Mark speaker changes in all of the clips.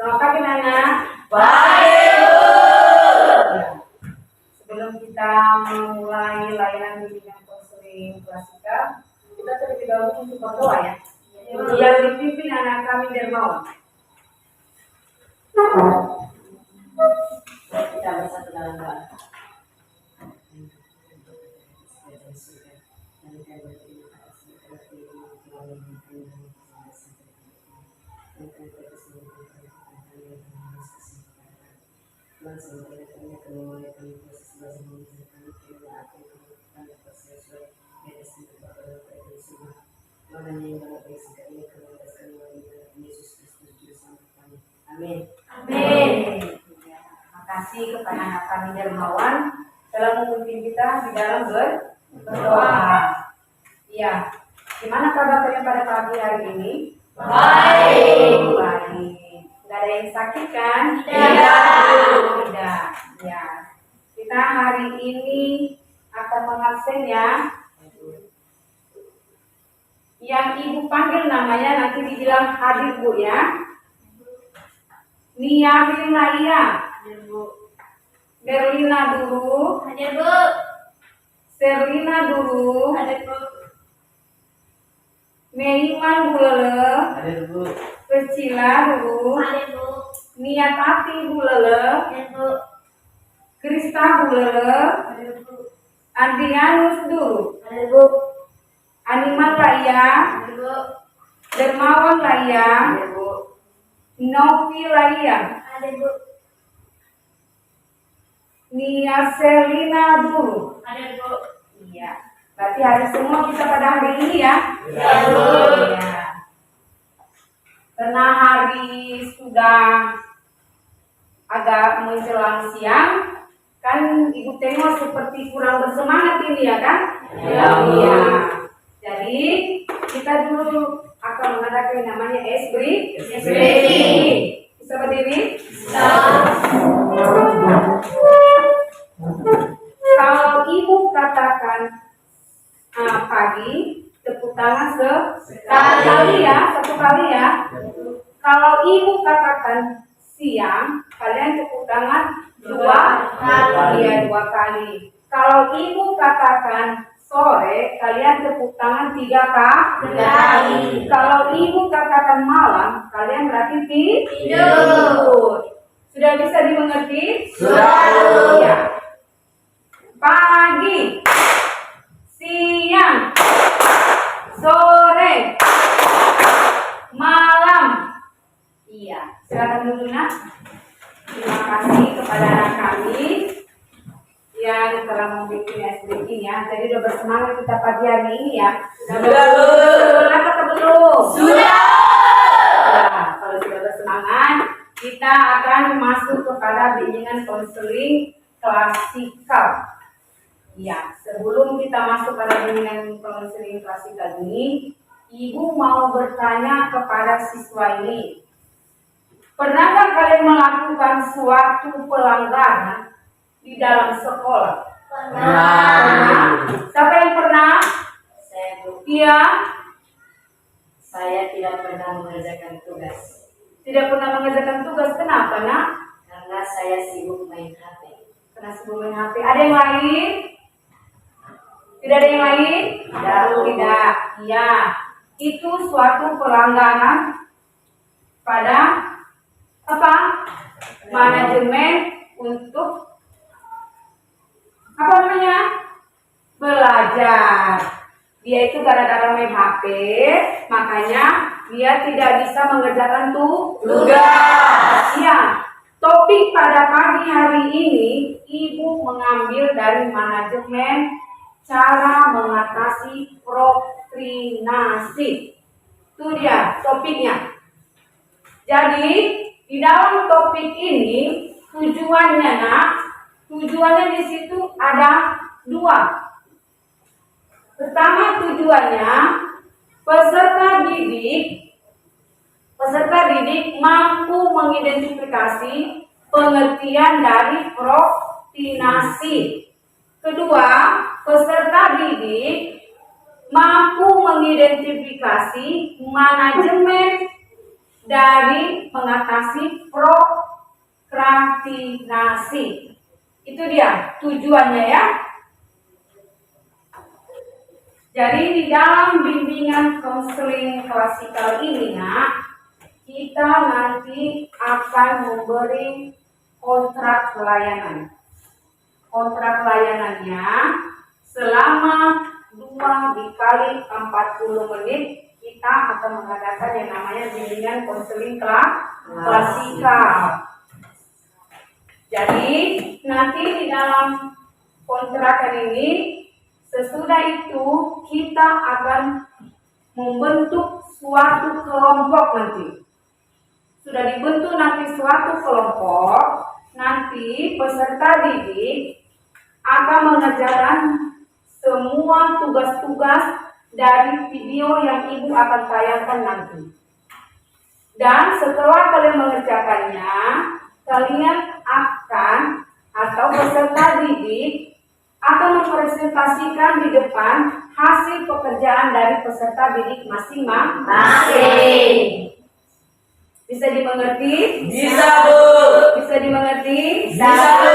Speaker 1: Selamat pagi Nana.
Speaker 2: Baik, Bu.
Speaker 1: Sebelum kita memulai layanan bimbingan konseling klasika, kita terlebih dahulu untuk berdoa ya. Yang dipimpin anak kami Dermawan.
Speaker 2: Kita bersatu dalam doa. Amin.
Speaker 1: Amin. Terima kasih kepada anak kami Dermawan telah memimpin kita di dalam berdoa. Iya. Gimana kabar kalian pada pagi hari ini?
Speaker 2: Baik.
Speaker 1: Baik. Gak ada yang sakit kan? Tidak. Ya. Kita hari ini akan mengabsen ya. Yang ibu panggil namanya nanti dibilang hadir bu ya. Nia Rinaya. Berlina dulu.
Speaker 2: Hadir, Bu.
Speaker 1: Serlina dulu.
Speaker 2: Hadir, Bu.
Speaker 1: Meiman Bulele.
Speaker 2: Hadir, Bu.
Speaker 1: Priscila dulu.
Speaker 2: Hadir, Bu.
Speaker 1: Nia Tati Bulele.
Speaker 2: Hadir, Bu.
Speaker 1: Krista Bulele.
Speaker 2: Hadir, Bu.
Speaker 1: Andrianus dulu.
Speaker 2: Hadir, Bu.
Speaker 1: Animan Raya.
Speaker 2: Hadir, Bu.
Speaker 1: Dermawan Raya.
Speaker 2: Hadir, Bu.
Speaker 1: Novi Raya.
Speaker 2: Hadir, Bu.
Speaker 1: Nia Selina dulu.
Speaker 2: Hadir, Bu.
Speaker 1: Iya. Berarti hari semua kita pada hari ini ya.
Speaker 2: Iya, Bu.
Speaker 1: Iya. Karena hari sudah agak menjelang siang, kan Ibu tengok seperti kurang bersemangat ini ya kan?
Speaker 2: Iya, Bu.
Speaker 1: Iya. Jadi kita dulu akan mengadakan yang namanya ekspresi. Bisa berdiri? Kalau Ibu katakan pagi, tepuk tangan sekali ya, satu kali ya. Kalau Ibu katakan siang, kalian tepuk tangan dua kali. Kalau Ibu katakan sore, kalian tepuk tangan tiga kali. Kalau Ibu katakan malam, kalian berarti tidur. Sudah bisa dimengerti?
Speaker 2: Sudah.
Speaker 1: Ya. Pagi, siang, sore, malam. Iya, silakan dulu nak. Terima kasih kepada anak kami yang telah membuat SDG ya. Jadi udah bersemangat kita pagi hari ini ya.
Speaker 2: Sudah, Bu.
Speaker 1: Sudah atau belum?
Speaker 2: Sudah.
Speaker 1: Nah, kalau sudah bersemangat, kita akan masuk kepada bimbingan konseling klasikal. Ya, sebelum kita masuk pada bimbingan konseling klasikal ini, Ibu mau bertanya kepada siswa ini. Pernahkah kalian melakukan suatu pelanggaran di dalam sekolah?
Speaker 2: Pernah.
Speaker 1: Siapa yang pernah?
Speaker 2: Saya, Bu.
Speaker 1: Iya.
Speaker 2: Saya tidak pernah mengerjakan tugas.
Speaker 1: Tidak pernah mengerjakan tugas. Kenapa, nak?
Speaker 2: Karena saya sibuk main HP.
Speaker 1: Karena sibuk main HP. Ada yang lain? Tidak ada yang lain? Tidak. Iya. Itu suatu pelanggaran pada apa? Manajemen untuk apa namanya? Belajar. Dia itu gara-gara main HP, makanya dia tidak bisa mengerjakan tugas. Ya, topik pada pagi hari ini Ibu mengambil dari manajemen cara mengatasi prokrastinasi. Itu dia topiknya. Jadi di dalam topik ini tujuannya di situ ada dua. Pertama tujuannya peserta didik mampu mengidentifikasi pengertian dari prokrastinasi. Kedua, peserta didik mampu mengidentifikasi manajemen dari mengatasi prokrastinasi. Itu dia tujuannya ya. Jadi di dalam bimbingan konseling klasikal ini nak, kita nanti akan memberi kontrak pelayanan. Kontrak pelayanannya selama 2 dikali 40 menit kita akan mengadakan yang namanya bimbingan konseling klasikal. Jadi nanti di dalam kontrakan ini sesudah itu kita akan membentuk suatu kelompok nanti. Sudah dibentuk nanti suatu kelompok, nanti peserta didik akan mengerjakan semua tugas-tugas dari video yang ibu akan tayangkan nanti. Dan setelah kalian mengerjakannya, kalian akan atau peserta didik akan mempresentasikan di depan hasil pekerjaan dari peserta didik masing-masing. Bisa dimengerti?
Speaker 3: Bisa, Bu.
Speaker 1: Bisa dimengerti?
Speaker 3: Bisa, Bu.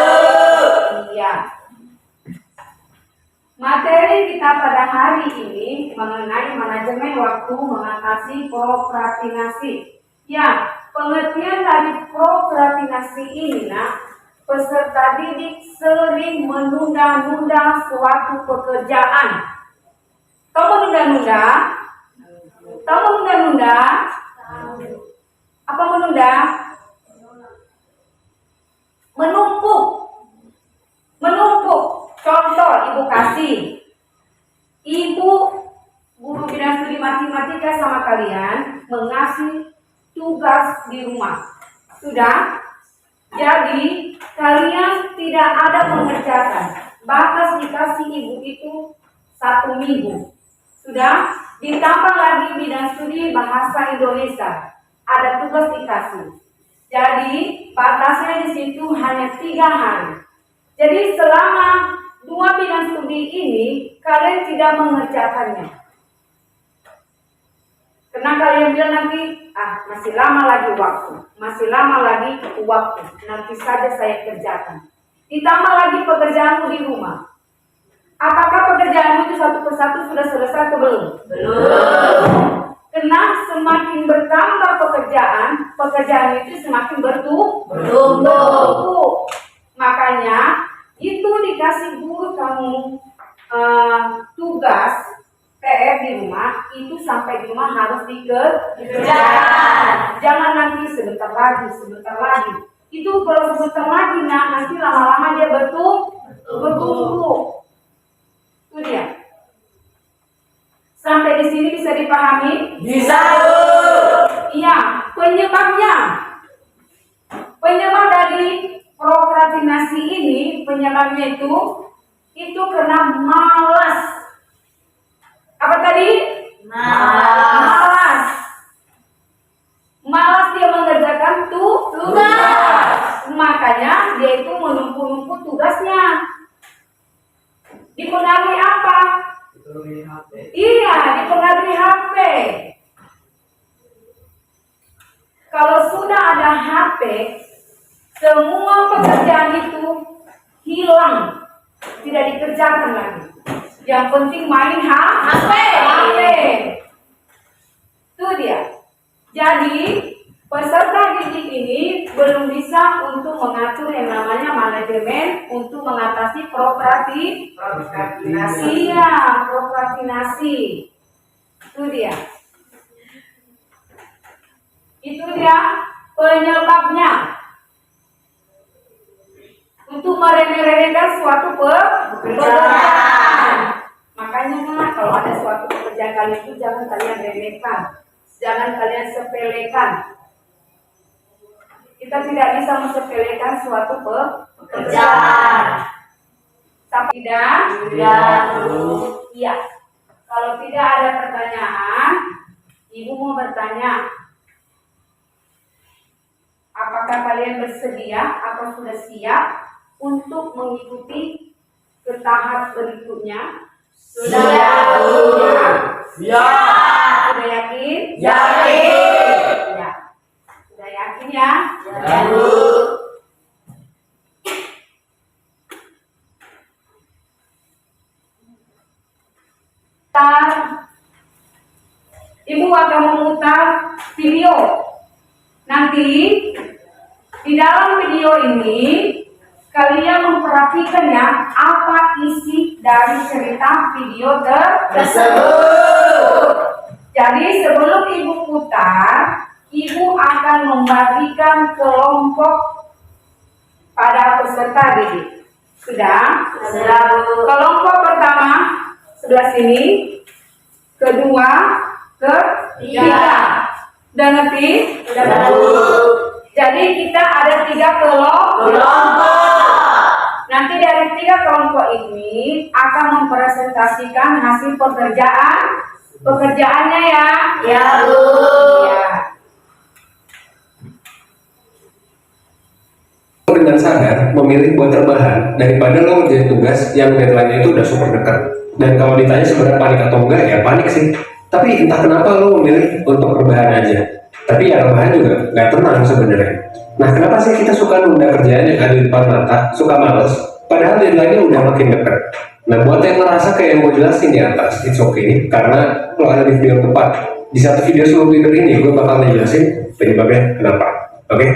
Speaker 1: Iya. Materi kita pada hari ini mengenai manajemen waktu mengatasi prokrastinasi. Ya, pengertian dari prokrastinasi ini nak, peserta didik sering menunda-nunda suatu pekerjaan. Tahu menunda-nunda? Tahu menunda-nunda? Apa menunda? Menumpuk. Menumpuk. Contoh ibu kasih. Ibu guru bidang studi matematika sama kalian mengasih tugas di rumah. Sudah? Jadi kalian tidak ada mengerjakan. Batas dikasih ibu itu 1 minggu. Sudah? Ditambah lagi bidang studi bahasa Indonesia. Ada tugas dikasih. Jadi batasnya di situ hanya 3 hari. Jadi selama 2 bidang studi ini kalian tidak mengerjakannya. Karena kalian bilang nanti, masih lama lagi waktu, masih lama lagi waktu, nanti saja saya kerjakan. Ditambah lagi pekerjaanmu di rumah. Apakah pekerjaanmu itu satu persatu sudah selesai atau belum?
Speaker 3: Belum.
Speaker 1: Karena semakin bertambah pekerjaan itu semakin
Speaker 3: bertumpuk.
Speaker 1: Makanya itu dikasih guru kamu tugas PR di rumah itu sampai di rumah harus dikerjakan. Jangan nanti sebentar lagi. Itu kalau sebentar lagi nanti lama-lama dia bertumpuk. Itu dia. Sampai di sini bisa dipahami?
Speaker 3: Bisa, Bu.
Speaker 1: Iya, penyebabnya. Penyebab dari prokrastinasi ini, penyebabnya itu karena malas. Apa tadi? Malas. Malas dia mengerjakan tugas. Makanya dia itu menumpuk-numpuk tugasnya. Dipengaruhi apa? Iya, dipengaruhi HP. Kalau sudah ada HP, semua pekerjaan itu hilang, tidak dikerjakan lagi. Yang penting main HP. Itu dia. Jadi peserta didik ini belum bisa untuk mengatur yang namanya manajemen untuk mengatasi prokrastinasi. Iya, prokrastinasi. Itu dia. Itu dia penyebabnya. Untuk meremeh-remehkan suatu pekerjaan. Makanya kalau ada suatu pekerjaan kalian itu jangan kalian remehkan. Jangan kalian sepelekan. Kita tidak bisa mensepelekan suatu pekerjaan. Tapi tidak. Iya. Kalau tidak ada pertanyaan, ibu mau bertanya. Apakah kalian bersedia atau sudah siap untuk mengikuti ke tahap berikutnya? Sudah
Speaker 3: Siap.
Speaker 1: Sudah yakin?
Speaker 3: Yakin.
Speaker 1: Ya. selanjutnya.
Speaker 3: Ya, Bu.
Speaker 1: Ibu akan memutar video. Nanti di dalam video ini kalian memperhatikan ya apa isi dari cerita video tersebut. Jadi sebelum ibu putar, ibu akan membagikan kelompok pada peserta didik. Sudah?
Speaker 2: Sudah, Bu.
Speaker 1: Kelompok pertama sebelah sini, kedua, ketiga. Udah ngerti?
Speaker 2: Sudah,
Speaker 3: Bu.
Speaker 1: Jadi kita ada 3
Speaker 3: Kelompok.
Speaker 1: Nanti dari 3 kelompok ini akan mempresentasikan hasil pekerjaannya ya.
Speaker 2: Ya, Bu.
Speaker 1: Ya.
Speaker 4: Dengan sadar memilih buat rebahan daripada lo ngerjain tugas yang deadline-nya itu udah super dekat. Dan kalau ditanya sebenarnya panik atau enggak, ya panik sih. Tapi entah kenapa lo memilih untuk rebahan aja. Tapi ya rebahan juga nggak tenang sebenarnya. Nah, kenapa sih kita suka nunda kerjaan yang ada di depan mata, suka males, padahal deadline-nya udah makin dekat. Nah, buat yang ngerasa kayak yang gue jelasin di atas, it's okay, karena lo ada di video yang tepat. Di satu video sebelum video ini, gue bakal ngejelasin penyebabnya kenapa. Oke?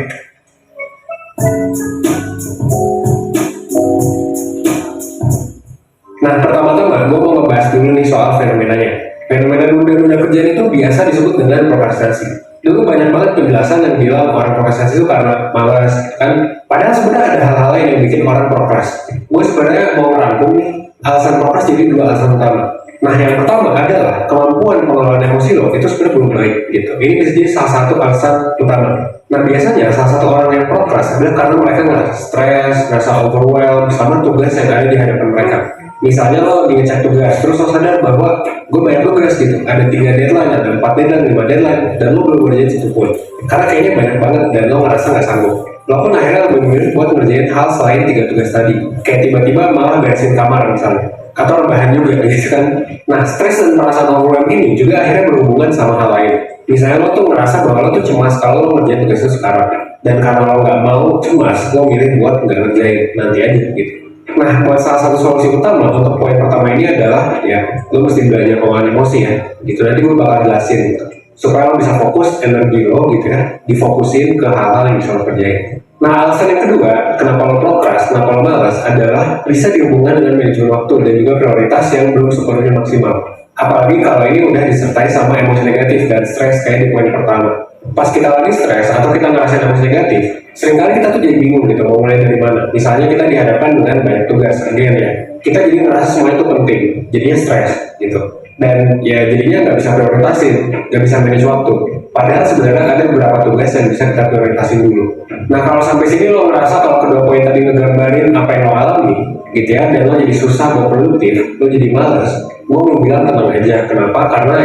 Speaker 4: Nah, pertama-tama gue mau ngebahas dulu nih soal fenomenanya. Fenomena nunda-nunda kerjaan itu biasa disebut dengan prokrastinasi. Dulu banyak banget penjelasan yang bilang orang prokrastinasi itu karena malas, kan? Padahal sebenarnya ada hal-hal lain yang bikin orang prokras. Gue sebenarnya mau ngerangkum nih alasan prokras jadi 2 alasan utama. Nah, yang pertama adalah kemampuan pengelolaan emosi lo itu sebenarnya belum baik gitu. Ini bisa jadi salah satu alasan utama. Nah, biasanya salah satu orang yang prokras adalah karena mereka ngerasa stres, ngerasa overwhelmed sama tugas yang ada di hadapan mereka. Misalnya lo lagi ngecek tugas, terus lo sadar bahwa gue banyak tugas gitu, ada 3 deadline, ada 4 deadline, 5 deadline, dan lo belum ngerjain situ pun. Karena kayaknya banyak banget dan lo ngerasa nggak sanggup. Lo pun akhirnya lebih memilih buat ngerjain hal selain 3 tugas tadi. Kayak tiba-tiba malah beresin kamar misalnya, atau rebahan juga gitu kan. Nah, stres dan perasaan overwhelmed ini juga akhirnya berhubungan sama hal lain. Misalnya lo tuh ngerasa bahwa lo tuh cemas kalau lo ngerjain tugas itu sekarang. Dan karena lo nggak mau cemas, lo milih buat nggak ngerjain, nanti aja gitu. Nah, buat salah satu solusi utama untuk poin pertama ini adalah ya, lo mesti belajar pengelolaan emosi ya. Gitu, nanti gue bakal jelasin gitu. Supaya lo bisa fokus energi lo gitu ya, difokusin ke hal-hal yang bisa lo kerjain. Nah, alasan yang kedua, kenapa lo prokras, kenapa lo malas adalah bisa dihubungkan dengan manajemen waktu dan juga prioritas yang belum sepenuhnya maksimal. Apalagi kalau ini udah disertai sama emosi negatif dan stres kayak di poin pertama. Pas kita lagi stres atau kita ngerasain emosi negatif, seringkali kita tuh jadi bingung gitu mau mulai dari mana. Misalnya kita dihadapkan dengan banyak tugas, again ya, kita jadi ngerasa semua itu penting, jadinya stres gitu. Dan ya jadinya nggak bisa prioritasin, nggak bisa manage waktu. Padahal sebenarnya ada beberapa tugas yang bisa kita prioritasin dulu. Nah, kalau sampai sini lo ngerasa kalau kedua poin tadi ngegambarin apa yang lo alami gitu ya, dan lo jadi susah buat produktif, lo jadi malas, gue mau bilang tenang aja. Kenapa? Karena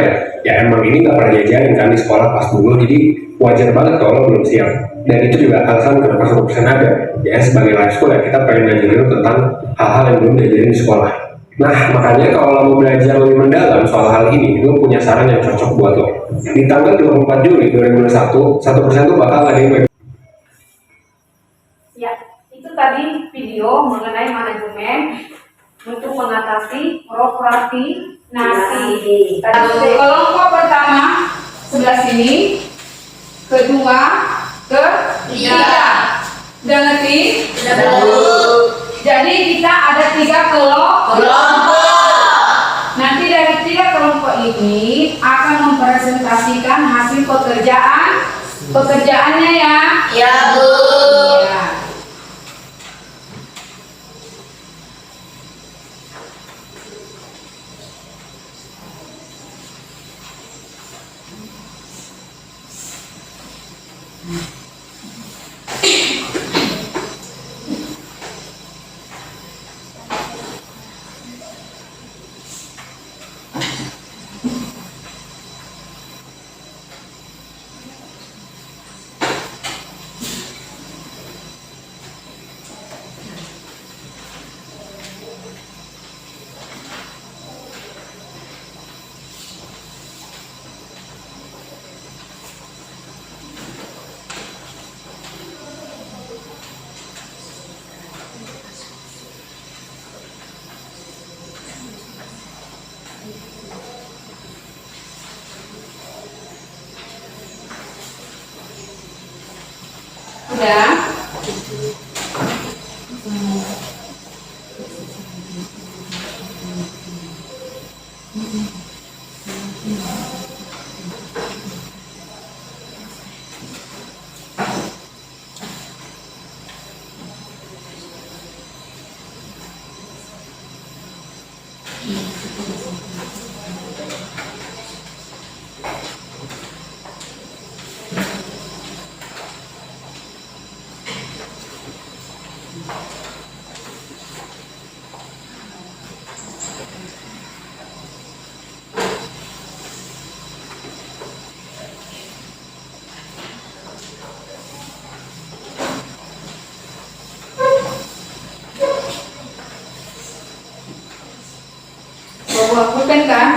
Speaker 4: ya emang ini nggak pernah diajarin kan di sekolah pas dulu, jadi wajar banget kalau lo belum siap. Dan itu juga alasan kenapa 100% ada ya, sebagai life school ya, kita pengen ngajarin lo tentang hal-hal yang belum diajarin di sekolah. Nah, makanya kalau lo mau belajar lebih mendalam soal hal ini, gue punya saran yang cocok buat lo. Di tanggal 24 Juli 2021, 1% tuh bakal ngadain webinar.
Speaker 1: Ya, itu tadi video mengenai manajemen untuk mengatasi prokrastinasi. Kelompok pertama sebelah sini, kedua, ketiga. Udah ngerti? Jadi kita ada 3 kelompok. Nanti dari 3 kelompok ini akan mempresentasikan hasil pekerjaannya ya.
Speaker 3: Ya, Bu.
Speaker 1: Ya. Sudah? Bawa pulpen kan?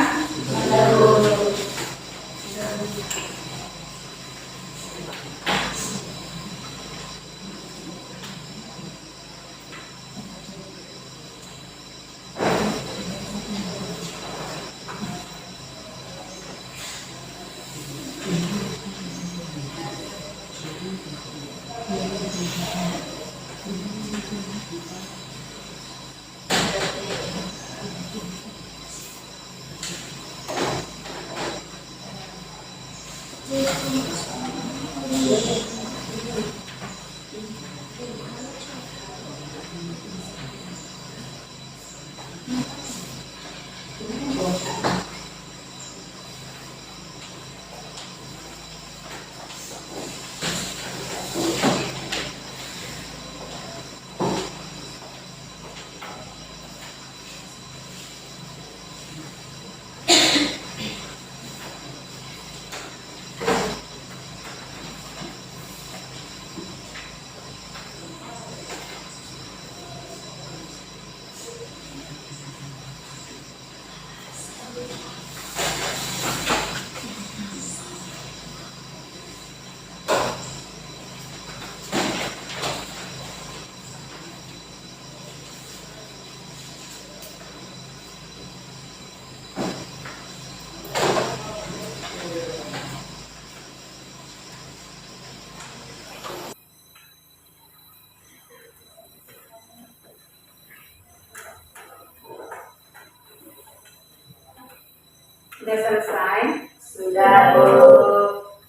Speaker 1: Sudah selesai?
Speaker 2: Sudah, Bu.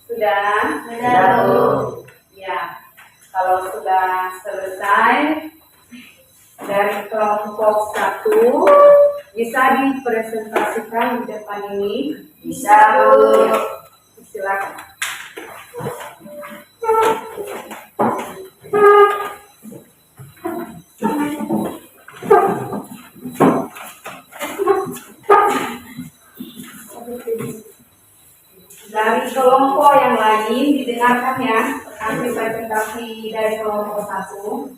Speaker 1: Sudah?
Speaker 2: Sudah, Bu.
Speaker 1: Ya, kalau sudah selesai dari kelompok 1 bisa dipresentasikan di depan ini.
Speaker 2: Bisa, Bu.
Speaker 1: Ya, silakan. Dari kelompok yang lain didengarkan ya, nanti presentasi dari kelompok 1.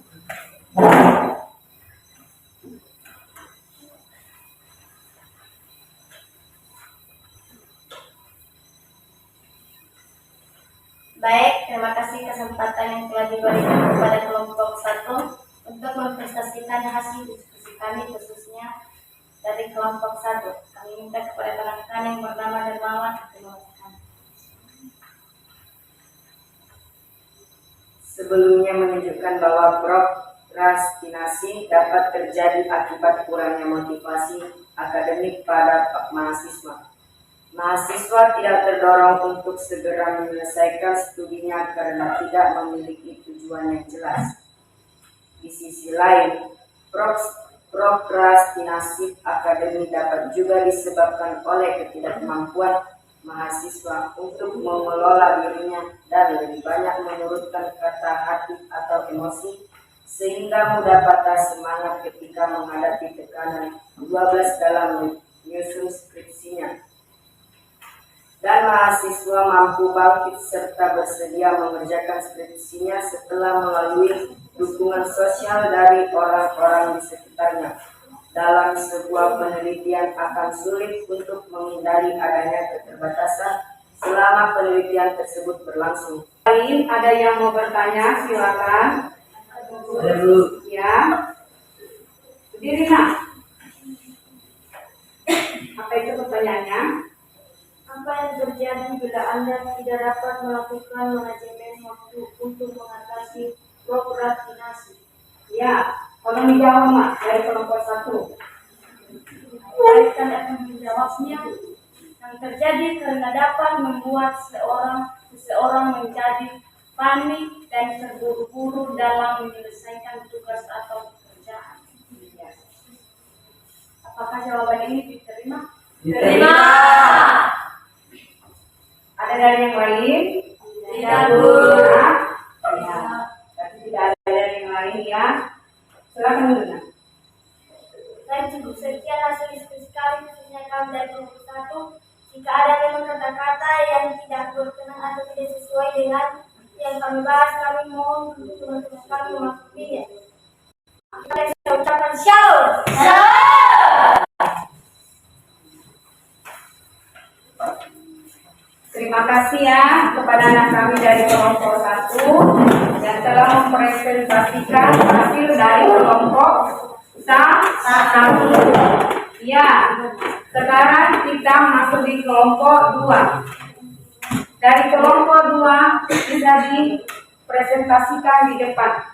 Speaker 2: Baik, terima kasih kesempatan yang telah diberikan kepada kelompok 1 untuk mempresentasikan hasil diskusi kami khususnya dari kelompok 1. Kami minta kepada rekan-rekan yang bernama Dermawan dikenalkan.
Speaker 5: Sebelumnya menunjukkan bahwa prokrastinasi dapat terjadi akibat kurangnya motivasi akademik pada mahasiswa. Mahasiswa tidak terdorong untuk segera menyelesaikan studinya karena tidak memiliki tujuan yang jelas. Di sisi lain, prokrastinasi akademik dapat juga disebabkan oleh ketidakmampuan mahasiswa untuk mengelola dirinya dan lebih banyak menurutkan kata hati atau emosi, sehingga mudah patah semangat ketika menghadapi tekanan 12 dalam menyusun skripsinya. Dan mahasiswa mampu bangkit serta bersedia mengerjakan skripsinya setelah melalui dukungan sosial dari orang-orang di sekitarnya. Dalam sebuah penelitian akan sulit untuk menghindari adanya keterbatasan selama penelitian tersebut berlangsung.
Speaker 1: Lain ada yang mau bertanya, silakan. Ya, berdiri nak. Apa itu pertanyaannya?
Speaker 2: Apa yang terjadi bila Anda tidak dapat melakukan manajemen waktu untuk mengatasi prokrastinasi.
Speaker 1: Ya, tolong dijawab Mak dari kelompok 1.
Speaker 2: Baik, kami akan menjawabnya. Yang terjadi karena dapat membuat seseorang menjadi panik dan terburu-buru dalam menyelesaikan tugas atau pekerjaan.
Speaker 1: Ya.
Speaker 2: Apakah jawaban ini diterima?
Speaker 3: Diterima.
Speaker 1: Ada dari yang lain?
Speaker 3: Tidak, Bu.
Speaker 1: Ya. Tapi tidak ada dari yang lain ya. Silakan Luna.
Speaker 2: Baik, cukup sekian hasil diskusi kami khususnya kami dari kelompok 1. Jika ada memang kata-kata yang tidak berkenan atau tidak sesuai dengan yang kami bahas, kami mohon untuk teman-teman kami memaklumi ya. Saya ucapkan shalom.
Speaker 1: Terima kasih ya kepada anak kami dari kelompok 1 yang telah mempresentasikan hasil dari kelompok 1. Ya, sekarang kita masuk di kelompok 2. Dari kelompok 2 bisa dipresentasikan di depan.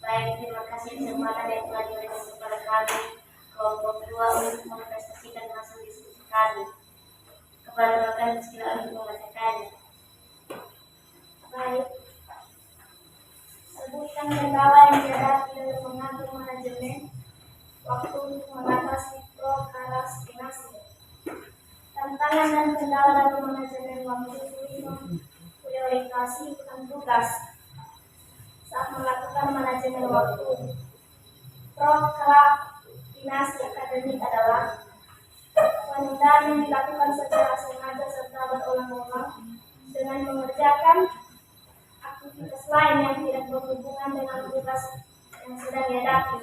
Speaker 2: Baik, terima kasih kesempatan yang telah diberikan kepada kami kelompok 2 untuk mempresentasikan hasil diskusi kami. Kepada rekan silakan untuk membacakannya. Baik. Sebutkan kendala yang dihadapi dalam mengatur manajemen waktu untuk mengatasi prokrastinasi. Tantangan dan kendala dalam manajemen waktu sulit memprioritaskan tugas saat melakukan manajemen waktu. Prokrastinasi akademik adalah penundaan yang dilakukan secara sengaja serta berulang-ulang dengan mengerjakan aktivitas lain yang tidak berhubungan dengan tugas yang sedang dihadapi,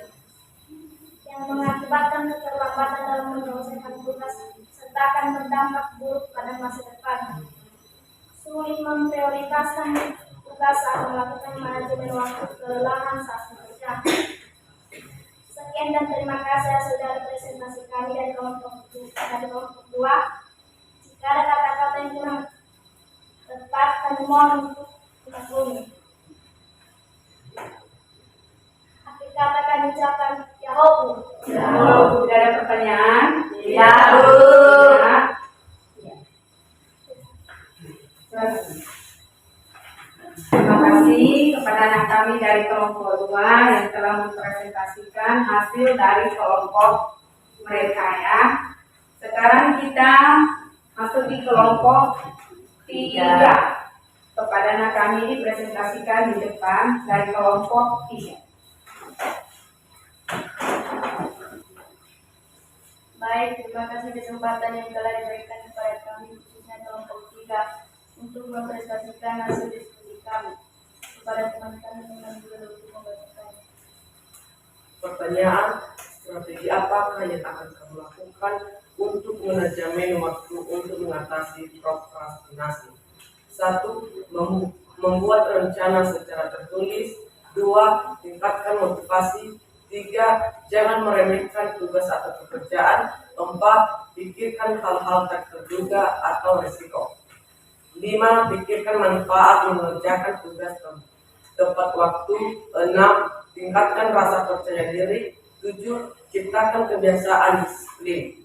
Speaker 2: yang mengakibatkan keterlambatan dalam menyelesaikan tugas serta akan berdampak buruk pada masa depan. Sulit memprioritaskan tugas saat melakukan manajemen waktu, kelelahan saat bekerja. Sekian dan terima kasih hasil dari presentasi kami dari kelompok 2. Jika ada kata-kata yang kurang tepat, kami mohon untuk dimaklumi. Akhir kata kami ucapkan Yahoo.
Speaker 1: Tidak ada pertanyaan?
Speaker 3: Ya, Bu.
Speaker 1: Ya. Terima kasih kepada anak kami dari kelompok 2 yang telah mempresentasikan hasil dari kelompok mereka ya. Sekarang kita masuk di kelompok 3. Kepada anak kami dipresentasikan di depan dari kelompok 3.
Speaker 2: Baik, terima kasih kesempatan yang telah diberikan kepada kami khususnya kelompok 3 untuk mempresentasikan hasil diskusi kami. Kepada teman-teman dengan juga untuk membacakan.
Speaker 6: Pertanyaan, strategi apakah yang akan kamu lakukan untuk manajemen waktu untuk mengatasi prokrastinasi? 1. Membuat rencana secara tertulis. 2. Tingkatkan motivasi. 3. Jangan meremehkan tugas atau pekerjaan. 4. Pikirkan hal-hal tak terduga atau risiko. 5. Pikirkan manfaat mengerjakan tugas tepat waktu. 6. Tingkatkan rasa percaya diri. 7. Ciptakan kebiasaan disiplin.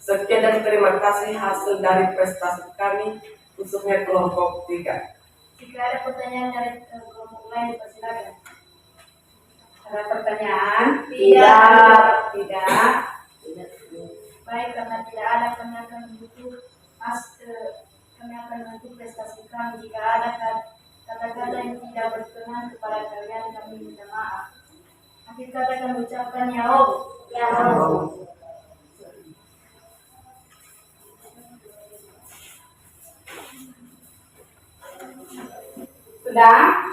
Speaker 6: Sekian dan terima kasih hasil dari prestasi kami khususnya kelompok 3.
Speaker 2: Jika ada pertanyaan dari kelompok lain, dipersilakan.
Speaker 1: Ada pertanyaan?
Speaker 3: Tidak.
Speaker 2: Baik, karena tidak ada, kami akan menutup prestasi kami. Jika ada kata-kata yang tidak berkenan kepada kalian, kami minta maaf. Akhir kata kami ucapkan Yahoo.
Speaker 1: Sudah?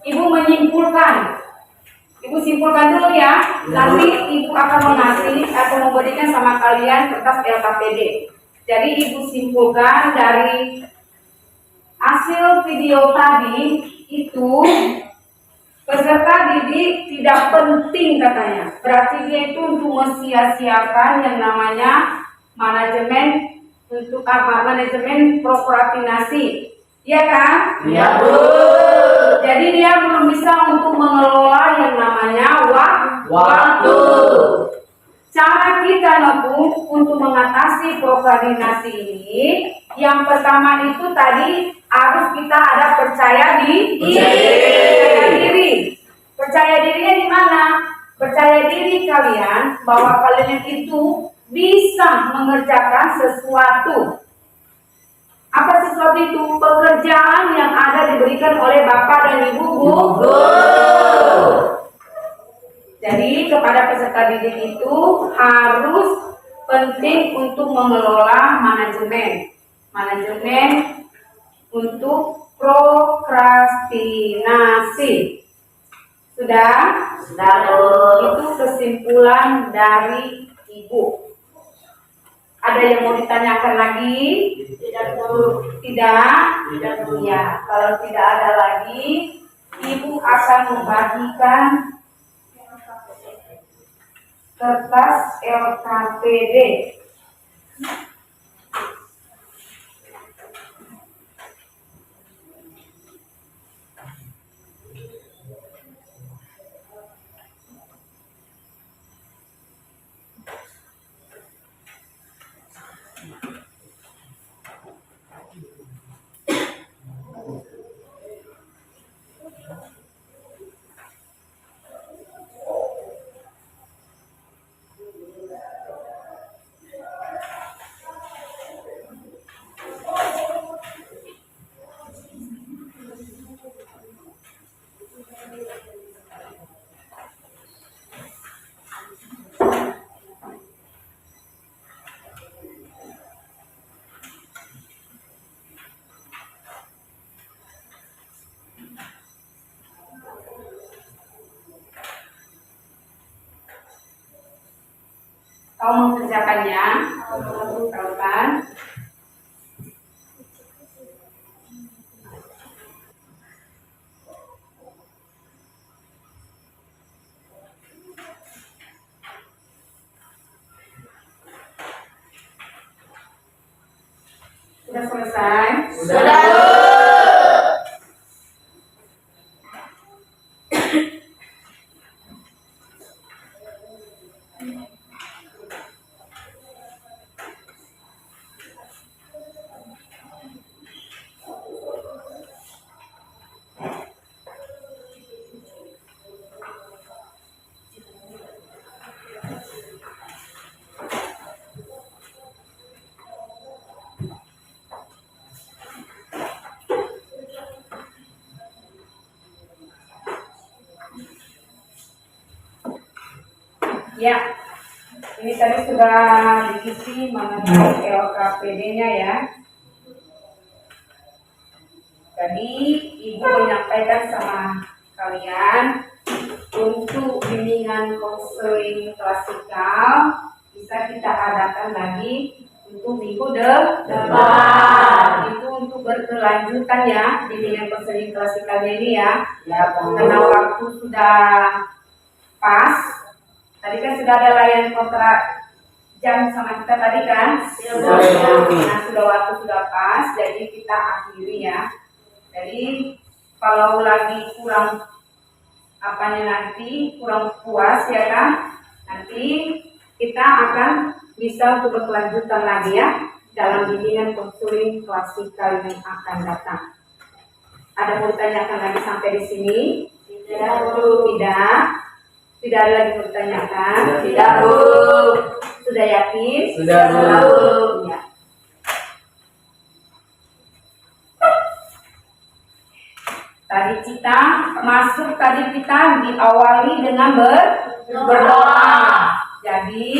Speaker 1: Ibu menyimpulkan. Ibu simpulkan dulu ya. Nanti Ibu akan mengasih atau memberikan sama kalian kertas LKPD. Jadi Ibu simpulkan dari hasil video tadi itu Peserta didik tidak penting katanya. Berarti dia itu untuk mensia-siakan yang namanya manajemen untuk apa? Manajemen prokrastinasi. Iya kan?
Speaker 3: Iya, Bu.
Speaker 1: Jadi dia belum bisa untuk mengelola yang namanya
Speaker 3: Waktu.
Speaker 1: Cara kita Nabung untuk mengatasi prokrastinasi ini, yang pertama itu tadi harus kita ada percaya diri. Percaya dirinya di mana? Percaya diri kalian bahwa kalian itu bisa mengerjakan sesuatu. Apa sesuatu itu? Pekerjaan yang ada diberikan oleh Bapak dan Ibu guru. Jadi kepada peserta didik itu harus penting untuk mengelola manajemen untuk prokrastinasi. Sudah?
Speaker 3: Sudah, Bu.
Speaker 1: Itu kesimpulan dari Ibu. Ada yang mau ditanyakan lagi?
Speaker 3: Tidak, Bu.
Speaker 1: Tidak?
Speaker 3: Tidak, Bu.
Speaker 1: Ya, kalau tidak ada lagi, Ibu akan membagikan kertas LKPD. Kau mengerjakannya? Tahu kan? Sudah selesai?
Speaker 3: Sudah, Bu.
Speaker 1: Ya, ini tadi sudah diisi mengenai LKPD-nya ya. Tadi Ibu menyampaikan sama kalian untuk bimbingan konseling klasikal bisa kita adakan lagi untuk minggu depan. Itu untuk berkelanjutan ya bimbingan konseling klasikalnya ini ya.
Speaker 3: Ya, Bu.
Speaker 1: Karena waktu sudah pas. Tadi kan sudah ada layan kontrak jam sama kita tadi kan? Nah, sudah waktu sudah pas, jadi kita akhiri ya. Jadi kalau lagi kurang apanya nanti kurang puas ya kan? Nanti kita akan bisa untuk berkelanjutan lagi ya dalam bimbingan konseling klasikal yang akan datang. Ada mau ditanyakan lagi sampai di sini? Tidak. Tidak ada lagi bertanyakan?
Speaker 3: Tidak, Bu.
Speaker 1: Sudah yakin?
Speaker 3: Sudah, Bu.
Speaker 1: Ya. Tadi kita masuk, tadi kita diawali dengan berdoa. Jadi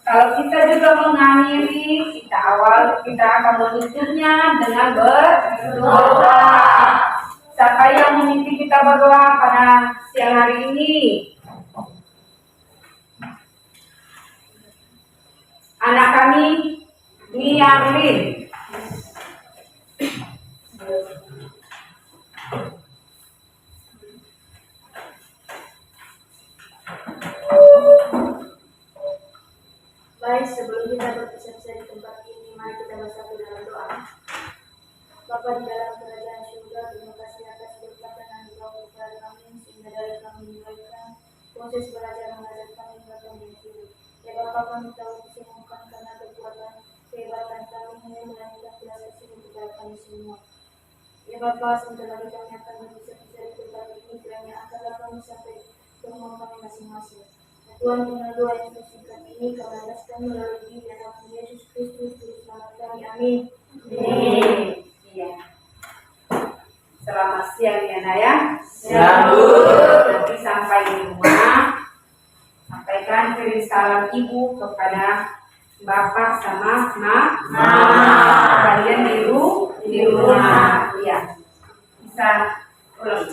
Speaker 1: kalau kita juga mengakhiri, kita akan menutupnya dengan berdoa. Siapa yang memimpin kita berdoa pada siang hari ini? Anak kami, Niarlin.
Speaker 2: sebelum kita berpisah-pisah di tempat ini, mari kita bersatu dalam doa. Bapa di dalam kerajaan surga, terima kasih atas berkat dan anugerah kepada kami, sehingga dari kami menyebabkan proses belajar mengajar kami hingga kami hidup. Ya Bapa, kami tahu kesembuhan karena kekuatan kehebatan kami hanya melainkan kuasa sini kepada kami semua. Ya Bapa, sebentar lagi kami akan berpisah-pisah di tempat ini, kiranya angkatlah kami sampai ke rumah kami masing-masing. Tuhan, dengan doa yang tersingkat ini, kami alaskan melalui diri dan nama Yesus Kristus, Juru Selamat kami. Amin.
Speaker 1: Iya. Selamat siang ya Naya.
Speaker 3: Siang, Bu.
Speaker 1: Nanti sampai di rumah, sampaikan kirim salam ibu kepada bapak sama mama. Kalian di rumah. Iya. Bisa ulang.